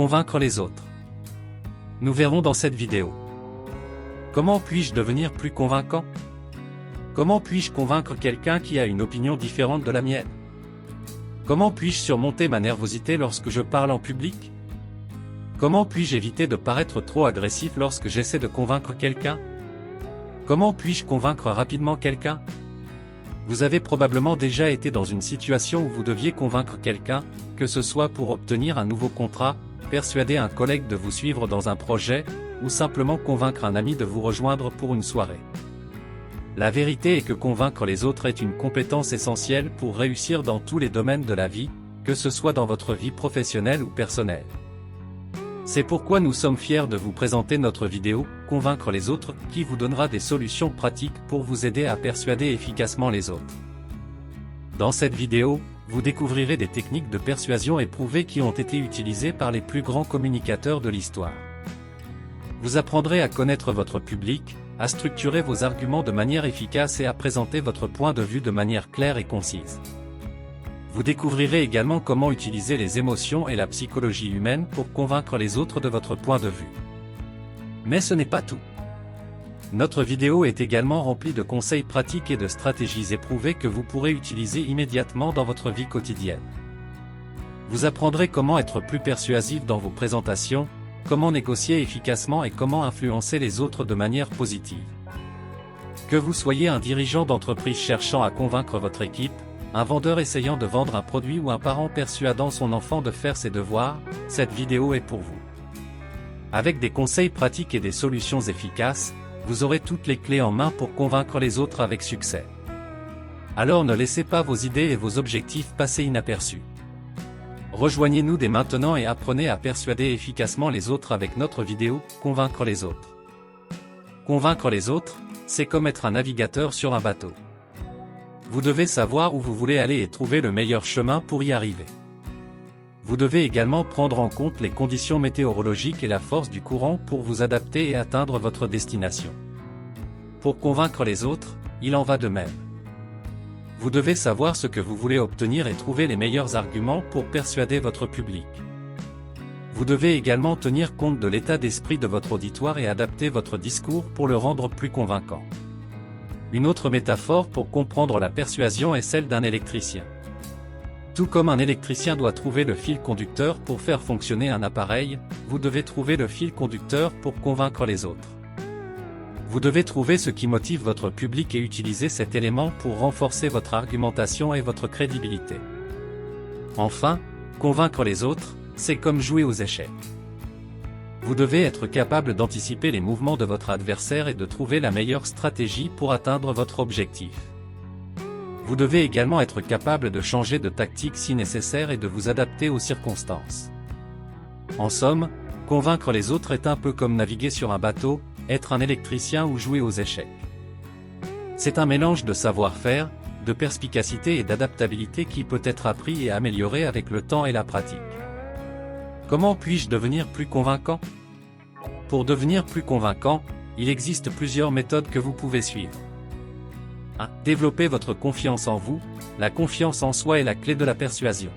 Convaincre les autres. Nous verrons dans cette vidéo. Comment puis-je devenir plus convaincant? Comment puis-je convaincre quelqu'un qui a une opinion différente de la mienne? Comment puis-je surmonter ma nervosité lorsque je parle en public? Comment puis-je éviter de paraître trop agressif lorsque j'essaie de convaincre quelqu'un? Comment puis-je convaincre rapidement quelqu'un? Vous avez probablement déjà été dans une situation où vous deviez convaincre quelqu'un, que ce soit pour obtenir un nouveau contrat, persuader un collègue de vous suivre dans un projet, ou simplement convaincre un ami de vous rejoindre pour une soirée. La vérité est que convaincre les autres est une compétence essentielle pour réussir dans tous les domaines de la vie, que ce soit dans votre vie professionnelle ou personnelle. C'est pourquoi nous sommes fiers de vous présenter notre vidéo « Convaincre les autres » qui vous donnera des solutions pratiques pour vous aider à persuader efficacement les autres. Dans cette vidéo, vous découvrirez des techniques de persuasion éprouvées qui ont été utilisées par les plus grands communicateurs de l'histoire. Vous apprendrez à connaître votre public, à structurer vos arguments de manière efficace et à présenter votre point de vue de manière claire et concise. Vous découvrirez également comment utiliser les émotions et la psychologie humaine pour convaincre les autres de votre point de vue. Mais ce n'est pas tout. Notre vidéo est également remplie de conseils pratiques et de stratégies éprouvées que vous pourrez utiliser immédiatement dans votre vie quotidienne. Vous apprendrez comment être plus persuasif dans vos présentations, comment négocier efficacement et comment influencer les autres de manière positive. Que vous soyez un dirigeant d'entreprise cherchant à convaincre votre équipe, un vendeur essayant de vendre un produit ou un parent persuadant son enfant de faire ses devoirs, cette vidéo est pour vous. Avec des conseils pratiques et des solutions efficaces, vous aurez toutes les clés en main pour convaincre les autres avec succès. Alors ne laissez pas vos idées et vos objectifs passer inaperçus. Rejoignez-nous dès maintenant et apprenez à persuader efficacement les autres avec notre vidéo « Convaincre les autres ». Convaincre les autres, c'est comme être un navigateur sur un bateau. Vous devez savoir où vous voulez aller et trouver le meilleur chemin pour y arriver. Vous devez également prendre en compte les conditions météorologiques et la force du courant pour vous adapter et atteindre votre destination. Pour convaincre les autres, il en va de même. Vous devez savoir ce que vous voulez obtenir et trouver les meilleurs arguments pour persuader votre public. Vous devez également tenir compte de l'état d'esprit de votre auditoire et adapter votre discours pour le rendre plus convaincant. Une autre métaphore pour comprendre la persuasion est celle d'un électricien. Tout comme un électricien doit trouver le fil conducteur pour faire fonctionner un appareil, vous devez trouver le fil conducteur pour convaincre les autres. Vous devez trouver ce qui motive votre public et utiliser cet élément pour renforcer votre argumentation et votre crédibilité. Enfin, convaincre les autres, c'est comme jouer aux échecs. Vous devez être capable d'anticiper les mouvements de votre adversaire et de trouver la meilleure stratégie pour atteindre votre objectif. Vous devez également être capable de changer de tactique si nécessaire et de vous adapter aux circonstances. En somme, convaincre les autres est un peu comme naviguer sur un bateau, être un électricien ou jouer aux échecs. C'est un mélange de savoir-faire, de perspicacité et d'adaptabilité qui peut être appris et amélioré avec le temps et la pratique. Comment puis-je devenir plus convaincant? Pour devenir plus convaincant, il existe plusieurs méthodes que vous pouvez suivre. 1. Développez votre confiance en vous. La confiance en soi est la clé de la persuasion.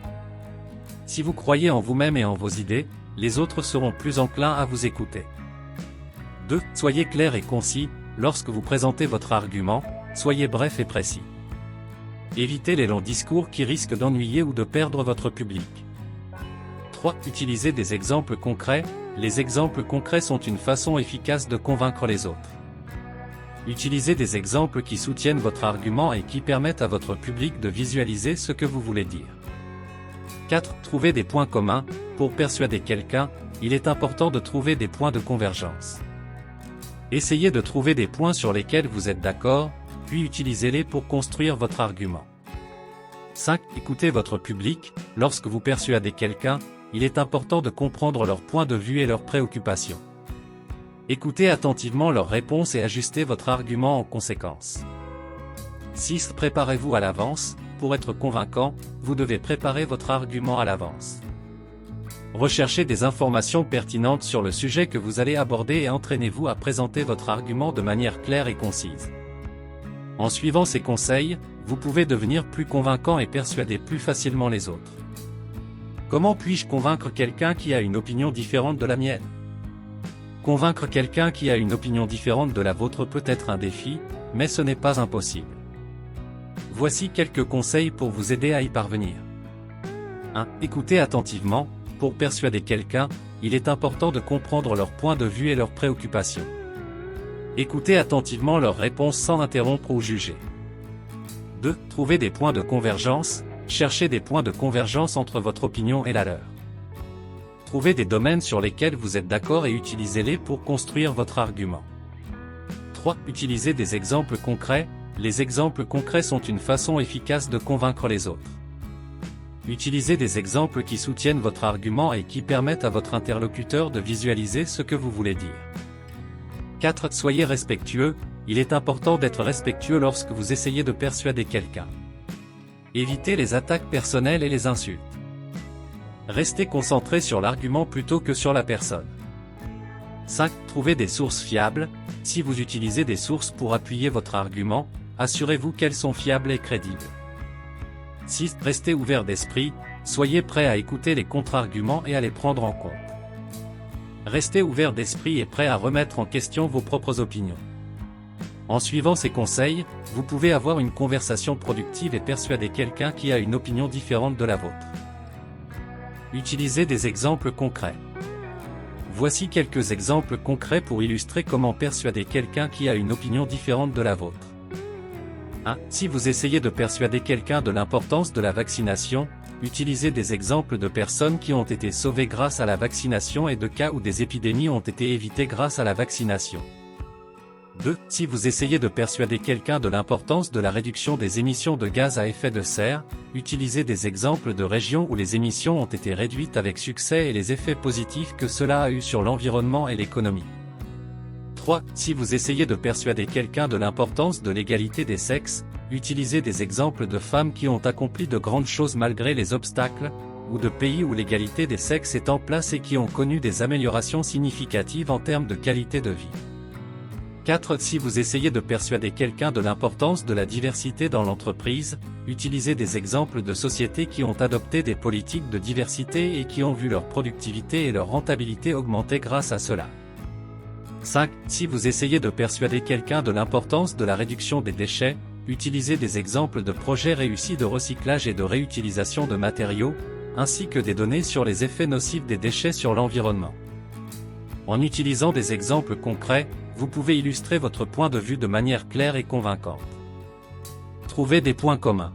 Si vous croyez en vous-même et en vos idées, les autres seront plus enclins à vous écouter. 2. Soyez clair et concis. Lorsque vous présentez votre argument, soyez bref et précis. Évitez les longs discours qui risquent d'ennuyer ou de perdre votre public. 3. Utilisez des exemples concrets. Les exemples concrets sont une façon efficace de convaincre les autres. Utilisez des exemples qui soutiennent votre argument et qui permettent à votre public de visualiser ce que vous voulez dire. 4. Trouvez des points communs. Pour persuader quelqu'un, il est important de trouver des points de convergence. Essayez de trouver des points sur lesquels vous êtes d'accord, puis utilisez-les pour construire votre argument. 5. Écoutez votre public. Lorsque vous persuadez quelqu'un, il est important de comprendre leur point de vue et leurs préoccupations. Écoutez attentivement leurs réponses et ajustez votre argument en conséquence. 6. Préparez-vous à l'avance. Pour être convaincant, vous devez préparer votre argument à l'avance. Recherchez des informations pertinentes sur le sujet que vous allez aborder et entraînez-vous à présenter votre argument de manière claire et concise. En suivant ces conseils, vous pouvez devenir plus convaincant et persuader plus facilement les autres. Comment puis-je convaincre quelqu'un qui a une opinion différente de la mienne? Convaincre quelqu'un qui a une opinion différente de la vôtre peut être un défi, mais ce n'est pas impossible. Voici quelques conseils pour vous aider à y parvenir. 1. Écoutez attentivement. Pour persuader quelqu'un, il est important de comprendre leur point de vue et leurs préoccupations. Écoutez attentivement leurs réponses sans interrompre ou juger. 2. Trouvez des points de convergence. Cherchez des points de convergence entre votre opinion et la leur. Trouvez des domaines sur lesquels vous êtes d'accord et utilisez-les pour construire votre argument. 3. Utilisez des exemples concrets. Les exemples concrets sont une façon efficace de convaincre les autres. Utilisez des exemples qui soutiennent votre argument et qui permettent à votre interlocuteur de visualiser ce que vous voulez dire. 4. Soyez respectueux. Il est important d'être respectueux lorsque vous essayez de persuader quelqu'un. Évitez les attaques personnelles et les insultes. Restez concentré sur l'argument plutôt que sur la personne. 5. Trouvez des sources fiables. Si vous utilisez des sources pour appuyer votre argument, assurez-vous qu'elles sont fiables et crédibles. 6. Restez ouvert d'esprit. Soyez prêt à écouter les contre-arguments et à les prendre en compte. Restez ouvert d'esprit et prêt à remettre en question vos propres opinions. En suivant ces conseils, vous pouvez avoir une conversation productive et persuader quelqu'un qui a une opinion différente de la vôtre. Utilisez des exemples concrets. Voici quelques exemples concrets pour illustrer comment persuader quelqu'un qui a une opinion différente de la vôtre. 1. Si vous essayez de persuader quelqu'un de l'importance de la vaccination, utilisez des exemples de personnes qui ont été sauvées grâce à la vaccination et de cas où des épidémies ont été évitées grâce à la vaccination. 2. Si vous essayez de persuader quelqu'un de l'importance de la réduction des émissions de gaz à effet de serre, utilisez des exemples de régions où les émissions ont été réduites avec succès et les effets positifs que cela a eu sur l'environnement et l'économie. 3. Si vous essayez de persuader quelqu'un de l'importance de l'égalité des sexes, utilisez des exemples de femmes qui ont accompli de grandes choses malgré les obstacles, ou de pays où l'égalité des sexes est en place et qui ont connu des améliorations significatives en termes de qualité de vie. 4. Si vous essayez de persuader quelqu'un de l'importance de la diversité dans l'entreprise, utilisez des exemples de sociétés qui ont adopté des politiques de diversité et qui ont vu leur productivité et leur rentabilité augmenter grâce à cela. 5. Si vous essayez de persuader quelqu'un de l'importance de la réduction des déchets, utilisez des exemples de projets réussis de recyclage et de réutilisation de matériaux, ainsi que des données sur les effets nocifs des déchets sur l'environnement. En utilisant des exemples concrets, vous pouvez illustrer votre point de vue de manière claire et convaincante. Trouvez des points communs.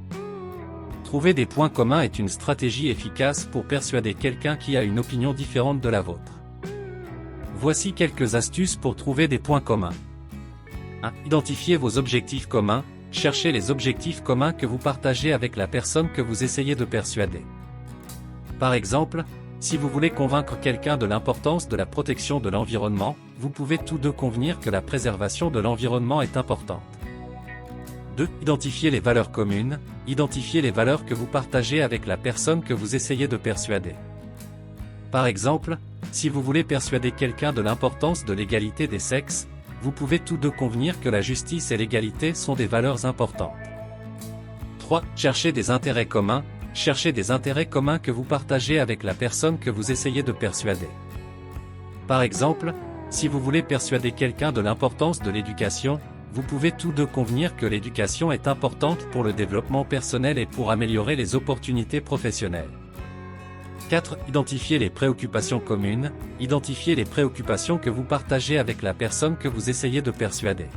Trouver des points communs est une stratégie efficace pour persuader quelqu'un qui a une opinion différente de la vôtre. Voici quelques astuces pour trouver des points communs. 1. Identifiez vos objectifs communs. Cherchez les objectifs communs que vous partagez avec la personne que vous essayez de persuader. Par exemple, si vous voulez convaincre quelqu'un de l'importance de la protection de l'environnement, vous pouvez tous deux convenir que la préservation de l'environnement est importante. 2. Identifiez les valeurs communes. Identifiez les valeurs que vous partagez avec la personne que vous essayez de persuader. Par exemple, si vous voulez persuader quelqu'un de l'importance de l'égalité des sexes, vous pouvez tous deux convenir que la justice et l'égalité sont des valeurs importantes. 3. Cherchez des intérêts communs. Cherchez des intérêts communs que vous partagez avec la personne que vous essayez de persuader. Par exemple, si vous voulez persuader quelqu'un de l'importance de l'éducation, vous pouvez tous deux convenir que l'éducation est importante pour le développement personnel et pour améliorer les opportunités professionnelles. 4. Identifiez les préoccupations communes. Identifiez les préoccupations que vous partagez avec la personne que vous essayez de persuader.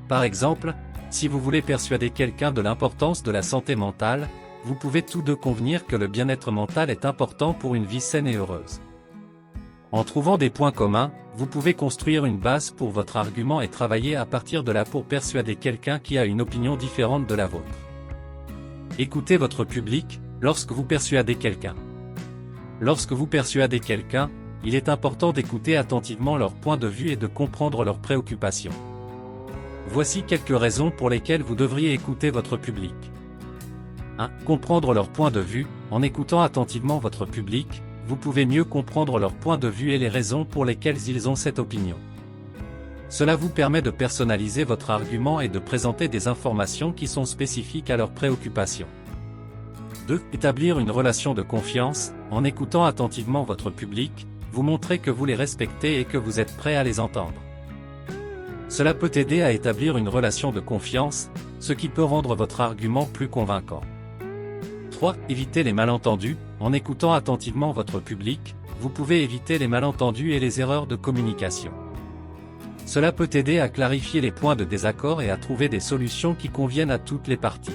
Par exemple, si vous voulez persuader quelqu'un de l'importance de la santé mentale, vous pouvez tous deux convenir que le bien-être mental est important pour une vie saine et heureuse. En trouvant des points communs, vous pouvez construire une base pour votre argument et travailler à partir de là pour persuader quelqu'un qui a une opinion différente de la vôtre. Écoutez votre public lorsque vous persuadez quelqu'un. Lorsque vous persuadez quelqu'un, il est important d'écouter attentivement leur point de vue et de comprendre leurs préoccupations. Voici quelques raisons pour lesquelles vous devriez écouter votre public. 1. Comprendre leur point de vue. En écoutant attentivement votre public, vous pouvez mieux comprendre leur point de vue et les raisons pour lesquelles ils ont cette opinion. Cela vous permet de personnaliser votre argument et de présenter des informations qui sont spécifiques à leurs préoccupations. 2. Établir une relation de confiance. En écoutant attentivement votre public, vous montrez que vous les respectez et que vous êtes prêt à les entendre. Cela peut aider à établir une relation de confiance, ce qui peut rendre votre argument plus convaincant. 3. Éviter les malentendus. En écoutant attentivement votre public, vous pouvez éviter les malentendus et les erreurs de communication. Cela peut aider à clarifier les points de désaccord et à trouver des solutions qui conviennent à toutes les parties.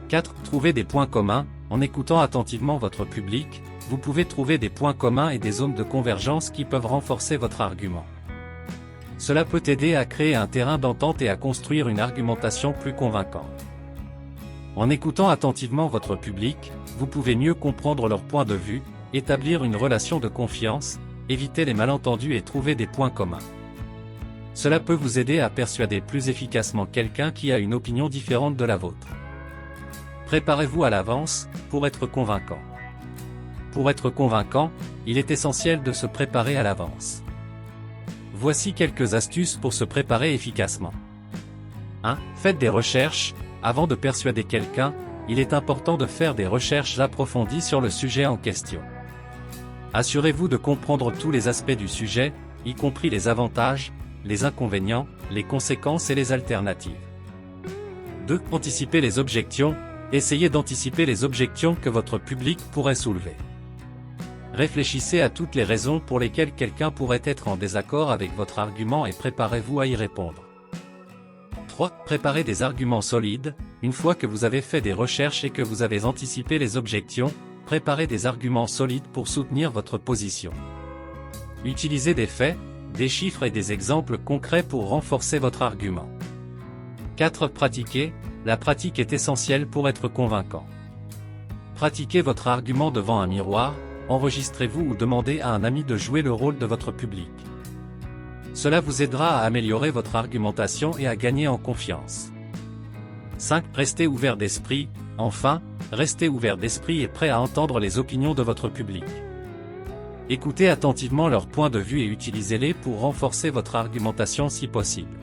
4. Trouver des points communs. En écoutant attentivement votre public, vous pouvez trouver des points communs et des zones de convergence qui peuvent renforcer votre argument. Cela peut aider à créer un terrain d'entente et à construire une argumentation plus convaincante. En écoutant attentivement votre public, vous pouvez mieux comprendre leur point de vue, établir une relation de confiance, éviter les malentendus et trouver des points communs. Cela peut vous aider à persuader plus efficacement quelqu'un qui a une opinion différente de la vôtre. Préparez-vous à l'avance, pour être convaincant. Pour être convaincant, il est essentiel de se préparer à l'avance. Voici quelques astuces pour se préparer efficacement. 1. Faites des recherches. Avant de persuader quelqu'un, il est important de faire des recherches approfondies sur le sujet en question. Assurez-vous de comprendre tous les aspects du sujet, y compris les avantages, les inconvénients, les conséquences et les alternatives. 2. Anticipez les objections. Essayez d'anticiper les objections que votre public pourrait soulever. Réfléchissez à toutes les raisons pour lesquelles quelqu'un pourrait être en désaccord avec votre argument et préparez-vous à y répondre. 3. Préparez des arguments solides. Une fois que vous avez fait des recherches et que vous avez anticipé les objections, préparez des arguments solides pour soutenir votre position. Utilisez des faits, des chiffres et des exemples concrets pour renforcer votre argument. 4. Pratiquez. La pratique est essentielle pour être convaincant. Pratiquez votre argument devant un miroir, enregistrez-vous ou demandez à un ami de jouer le rôle de votre public. Cela vous aidera à améliorer votre argumentation et à gagner en confiance. 5. Restez ouvert d'esprit. Enfin, restez ouvert d'esprit et prêt à entendre les opinions de votre public. Écoutez attentivement leurs points de vue et utilisez-les pour renforcer votre argumentation si possible.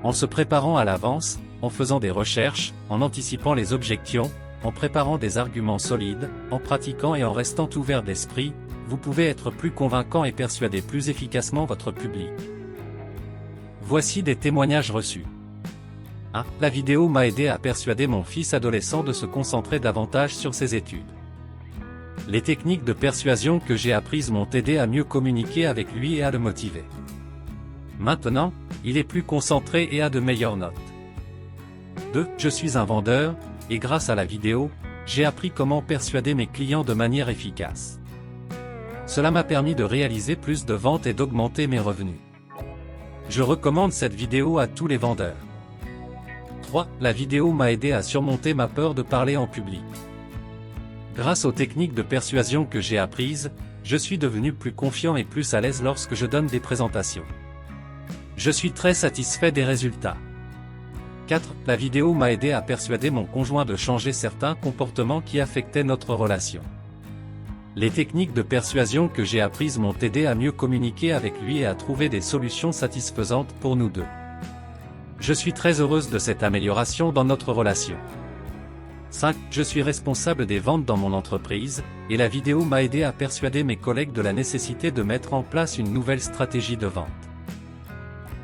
En se préparant à l'avance, en faisant des recherches, en anticipant les objections, en préparant des arguments solides, en pratiquant et en restant ouvert d'esprit, vous pouvez être plus convaincant et persuader plus efficacement votre public. Voici des témoignages reçus. 1. La vidéo m'a aidé à persuader mon fils adolescent de se concentrer davantage sur ses études. Les techniques de persuasion que j'ai apprises m'ont aidé à mieux communiquer avec lui et à le motiver. Maintenant, il est plus concentré et a de meilleures notes. 2. Je suis un vendeur, et grâce à la vidéo, j'ai appris comment persuader mes clients de manière efficace. Cela m'a permis de réaliser plus de ventes et d'augmenter mes revenus. Je recommande cette vidéo à tous les vendeurs. 3. La vidéo m'a aidé à surmonter ma peur de parler en public. Grâce aux techniques de persuasion que j'ai apprises, je suis devenu plus confiant et plus à l'aise lorsque je donne des présentations. Je suis très satisfait des résultats. 4. La vidéo m'a aidé à persuader mon conjoint de changer certains comportements qui affectaient notre relation. Les techniques de persuasion que j'ai apprises m'ont aidé à mieux communiquer avec lui et à trouver des solutions satisfaisantes pour nous deux. Je suis très heureuse de cette amélioration dans notre relation. 5. Je suis responsable des ventes dans mon entreprise, et la vidéo m'a aidé à persuader mes collègues de la nécessité de mettre en place une nouvelle stratégie de vente.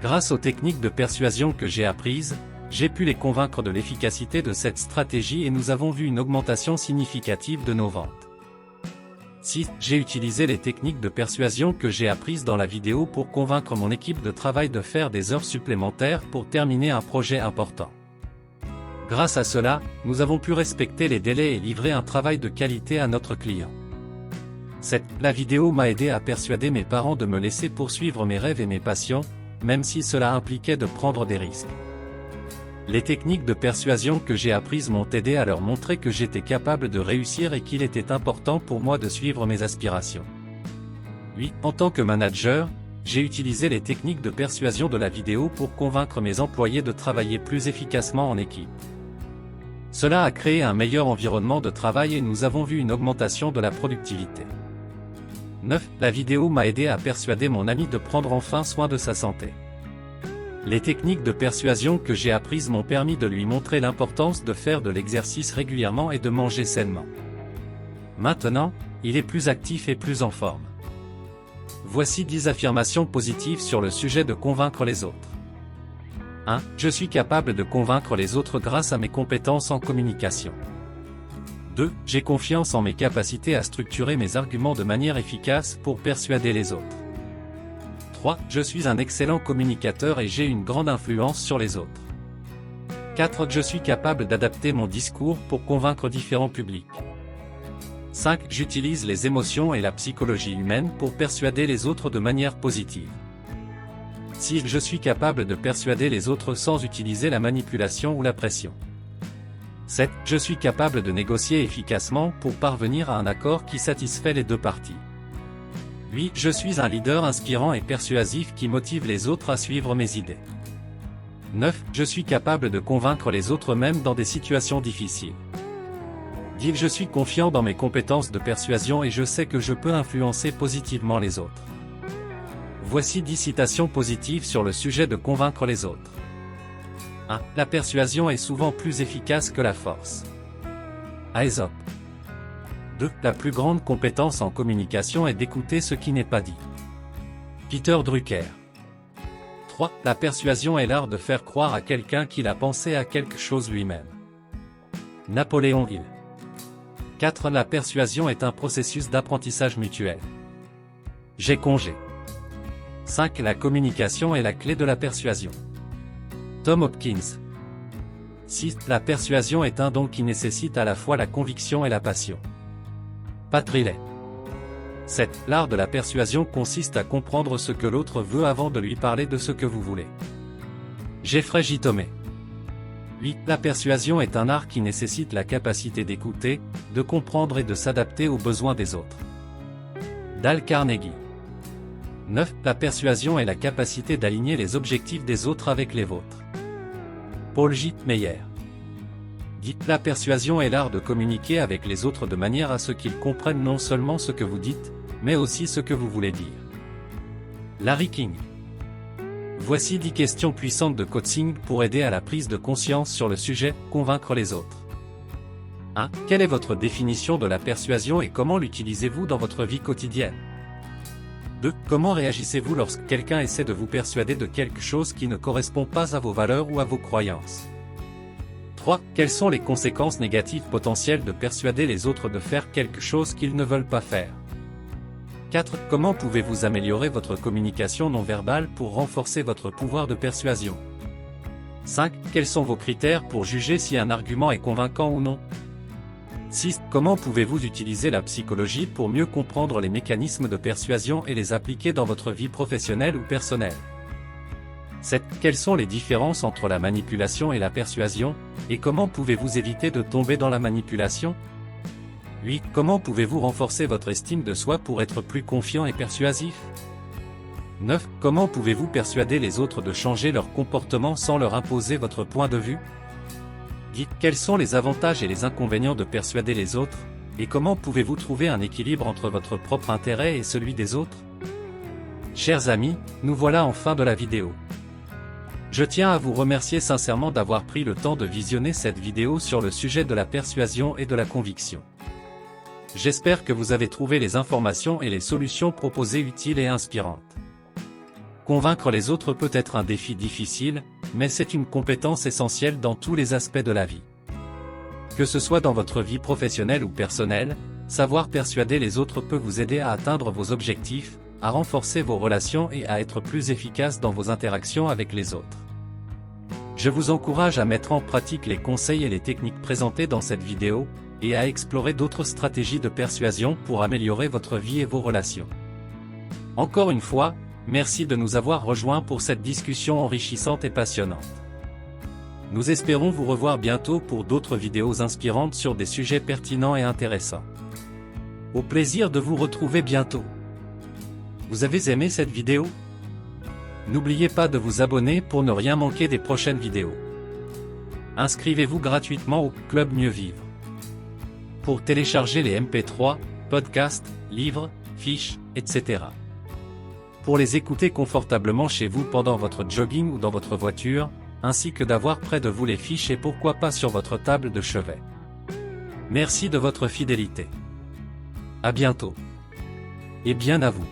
Grâce aux techniques de persuasion que j'ai apprises, j'ai pu les convaincre de l'efficacité de cette stratégie et nous avons vu une augmentation significative de nos ventes. 6. J'ai utilisé les techniques de persuasion que j'ai apprises dans la vidéo pour convaincre mon équipe de travail de faire des heures supplémentaires pour terminer un projet important. Grâce à cela, nous avons pu respecter les délais et livrer un travail de qualité à notre client. 7. La vidéo m'a aidé à persuader mes parents de me laisser poursuivre mes rêves et mes passions, même si cela impliquait de prendre des risques. Les techniques de persuasion que j'ai apprises m'ont aidé à leur montrer que j'étais capable de réussir et qu'il était important pour moi de suivre mes aspirations. 8. En tant que manager, j'ai utilisé les techniques de persuasion de la vidéo pour convaincre mes employés de travailler plus efficacement en équipe. Cela a créé un meilleur environnement de travail et nous avons vu une augmentation de la productivité. 9. La vidéo m'a aidé à persuader mon ami de prendre enfin soin de sa santé. Les techniques de persuasion que j'ai apprises m'ont permis de lui montrer l'importance de faire de l'exercice régulièrement et de manger sainement. Maintenant, il est plus actif et plus en forme. Voici 10 affirmations positives sur le sujet de convaincre les autres. 1. Je suis capable de convaincre les autres grâce à mes compétences en communication. 2. J'ai confiance en mes capacités à structurer mes arguments de manière efficace pour persuader les autres. 3. Je suis un excellent communicateur et j'ai une grande influence sur les autres. 4. Je suis capable d'adapter mon discours pour convaincre différents publics. 5. J'utilise les émotions et la psychologie humaine pour persuader les autres de manière positive. 6. Je suis capable de persuader les autres sans utiliser la manipulation ou la pression. 7. Je suis capable de négocier efficacement pour parvenir à un accord qui satisfait les deux parties. 8. Je suis un leader inspirant et persuasif qui motive les autres à suivre mes idées. 9. Je suis capable de convaincre les autres même dans des situations difficiles. 10. Je suis confiant dans mes compétences de persuasion et je sais que je peux influencer positivement les autres. Voici 10 citations positives sur le sujet de convaincre les autres. 1. La persuasion est souvent plus efficace que la force. Aesop. 2. La plus grande compétence en communication est d'écouter ce qui n'est pas dit. Peter Drucker. 3. La persuasion est l'art de faire croire à quelqu'un qu'il a pensé à quelque chose lui-même. Napoléon Hill. 4. La persuasion est un processus d'apprentissage mutuel. J'ai congé. 5. La communication est la clé de la persuasion. Tom Hopkins. 6. La persuasion est un don qui nécessite à la fois la conviction et la passion. Pat Riley. 7. L'art de la persuasion consiste à comprendre ce que l'autre veut avant de lui parler de ce que vous voulez. Jeffrey J. Tomé. 8. La persuasion est un art qui nécessite la capacité d'écouter, de comprendre et de s'adapter aux besoins des autres. Dale Carnegie. 9. La persuasion est la capacité d'aligner les objectifs des autres avec les vôtres. Paul J. Meyer. 10. La persuasion est l'art de communiquer avec les autres de manière à ce qu'ils comprennent non seulement ce que vous dites, mais aussi ce que vous voulez dire. Larry King. Voici 10 questions puissantes de coaching pour aider à la prise de conscience sur le sujet « Convaincre les autres ». 1. Quelle est votre définition de la persuasion et comment l'utilisez-vous dans votre vie quotidienne? 2. Comment réagissez-vous lorsque quelqu'un essaie de vous persuader de quelque chose qui ne correspond pas à vos valeurs ou à vos croyances? 3. Quelles sont les conséquences négatives potentielles de persuader les autres de faire quelque chose qu'ils ne veulent pas faire? 4. Comment pouvez-vous améliorer votre communication non verbale pour renforcer votre pouvoir de persuasion? 5. Quels sont vos critères pour juger si un argument est convaincant ou non? 6. Comment pouvez-vous utiliser la psychologie pour mieux comprendre les mécanismes de persuasion et les appliquer dans votre vie professionnelle ou personnelle? 7. Quelles sont les différences entre la manipulation et la persuasion, et comment pouvez-vous éviter de tomber dans la manipulation? 8. Comment pouvez-vous renforcer votre estime de soi pour être plus confiant et persuasif? 9. Comment pouvez-vous persuader les autres de changer leur comportement sans leur imposer votre point de vue? 10. Quels sont les avantages et les inconvénients de persuader les autres, et comment pouvez-vous trouver un équilibre entre votre propre intérêt et celui des autres? Chers amis, nous voilà en fin de la vidéo. Je tiens à vous remercier sincèrement d'avoir pris le temps de visionner cette vidéo sur le sujet de la persuasion et de la conviction. J'espère que vous avez trouvé les informations et les solutions proposées utiles et inspirantes. Convaincre les autres peut être un défi difficile, mais c'est une compétence essentielle dans tous les aspects de la vie. Que ce soit dans votre vie professionnelle ou personnelle, savoir persuader les autres peut vous aider à atteindre vos objectifs, à renforcer vos relations et à être plus efficace dans vos interactions avec les autres. Je vous encourage à mettre en pratique les conseils et les techniques présentées dans cette vidéo, et à explorer d'autres stratégies de persuasion pour améliorer votre vie et vos relations. Encore une fois, merci de nous avoir rejoints pour cette discussion enrichissante et passionnante. Nous espérons vous revoir bientôt pour d'autres vidéos inspirantes sur des sujets pertinents et intéressants. Au plaisir de vous retrouver bientôt. Vous avez aimé cette vidéo? N'oubliez pas de vous abonner pour ne rien manquer des prochaines vidéos. Inscrivez-vous gratuitement au Club Mieux Vivre. Pour télécharger les MP3, podcasts, livres, fiches, etc. pour les écouter confortablement chez vous pendant votre jogging ou dans votre voiture, ainsi que d'avoir près de vous les fiches et pourquoi pas sur votre table de chevet. Merci de votre fidélité. À bientôt. Et bien à vous.